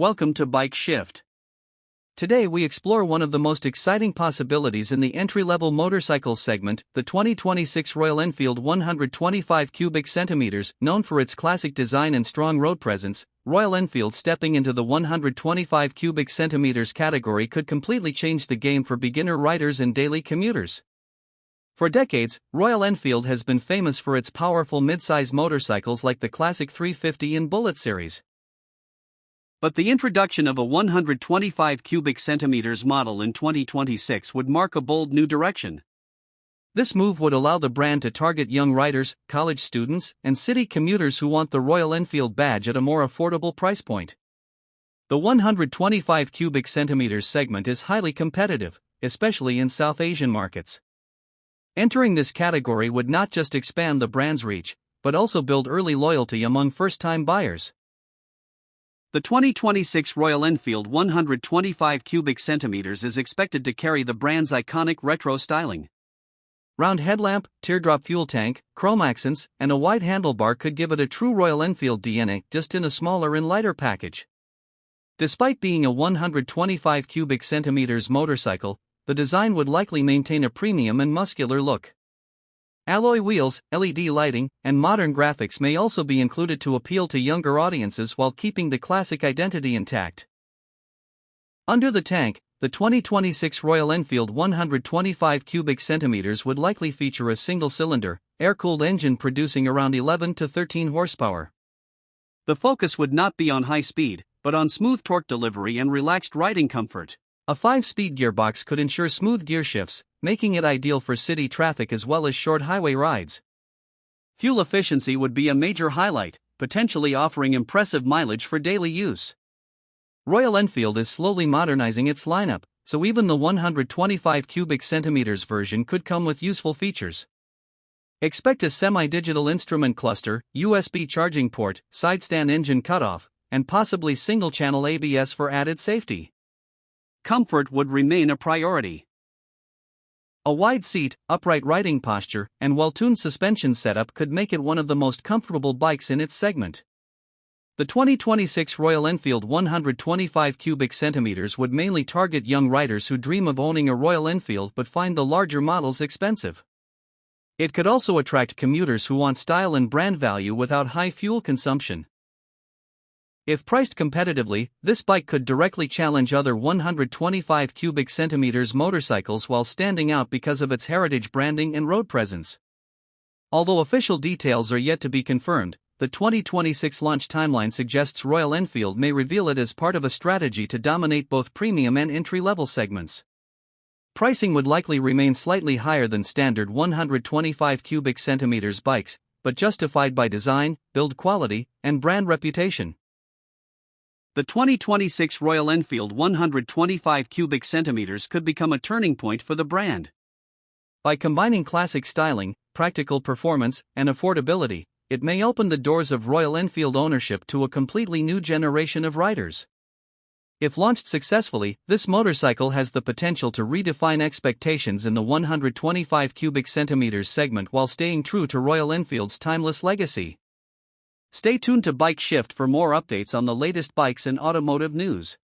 Welcome to Bike Shift. Today we explore one of the most exciting possibilities in the entry-level motorcycle segment, the 2026 Royal Enfield 125 cubic centimeters. Known for its classic design and strong road presence, Royal Enfield stepping into the 125 cubic centimeters category could completely change the game for beginner riders and daily commuters. For decades, Royal Enfield has been famous for its powerful mid-size motorcycles like the classic 350 and Bullet series. But the introduction of a 125 cubic centimeters model in 2026 would mark a bold new direction. This move would allow the brand to target young riders, college students, and city commuters who want the Royal Enfield badge at a more affordable price point. The 125 cubic centimeters segment is highly competitive, especially in South Asian markets. Entering this category would not just expand the brand's reach, but also build early loyalty among first-time buyers. The 2026 Royal Enfield 125 cubic centimeters is expected to carry the brand's iconic retro styling. Round headlamp, teardrop fuel tank, chrome accents, and a wide handlebar could give it a true Royal Enfield DNA, just in a smaller and lighter package. Despite being a 125 cubic centimeters motorcycle, the design would likely maintain a premium and muscular look. Alloy wheels, LED lighting, and modern graphics may also be included to appeal to younger audiences while keeping the classic identity intact. Under the tank, the 2026 Royal Enfield 125 cubic centimeters would likely feature a single-cylinder, air-cooled engine producing around 11 to 13 horsepower. The focus would not be on high speed, but on smooth torque delivery and relaxed riding comfort. A 5-speed gearbox could ensure smooth gear shifts, making it ideal for city traffic as well as short highway rides. Fuel efficiency would be a major highlight, potentially offering impressive mileage for daily use. Royal Enfield is slowly modernizing its lineup, so even the 125 cubic centimeters version could come with useful features. Expect a semi-digital instrument cluster, USB charging port, side-stand engine cutoff, and possibly single-channel ABS for added safety. Comfort would remain a priority. A wide seat, upright riding posture, and well-tuned suspension setup could make it one of the most comfortable bikes in its segment. The 2026 Royal Enfield 125 cubic centimeters would mainly target young riders who dream of owning a Royal Enfield but find the larger models expensive. It could also attract commuters who want style and brand value without high fuel consumption. If priced competitively, this bike could directly challenge other 125 cubic centimeters motorcycles while standing out because of its heritage branding and road presence. Although official details are yet to be confirmed, the 2026 launch timeline suggests Royal Enfield may reveal it as part of a strategy to dominate both premium and entry-level segments. Pricing would likely remain slightly higher than standard 125 cubic centimeters bikes, but justified by design, build quality, and brand reputation. The 2026 Royal Enfield 125 cubic centimeters could become a turning point for the brand. By combining classic styling, practical performance, and affordability, it may open the doors of Royal Enfield ownership to a completely new generation of riders. If launched successfully, this motorcycle has the potential to redefine expectations in the 125 cubic centimeters segment while staying true to Royal Enfield's timeless legacy. Stay tuned to Bike Shift for more updates on the latest bikes and automotive news.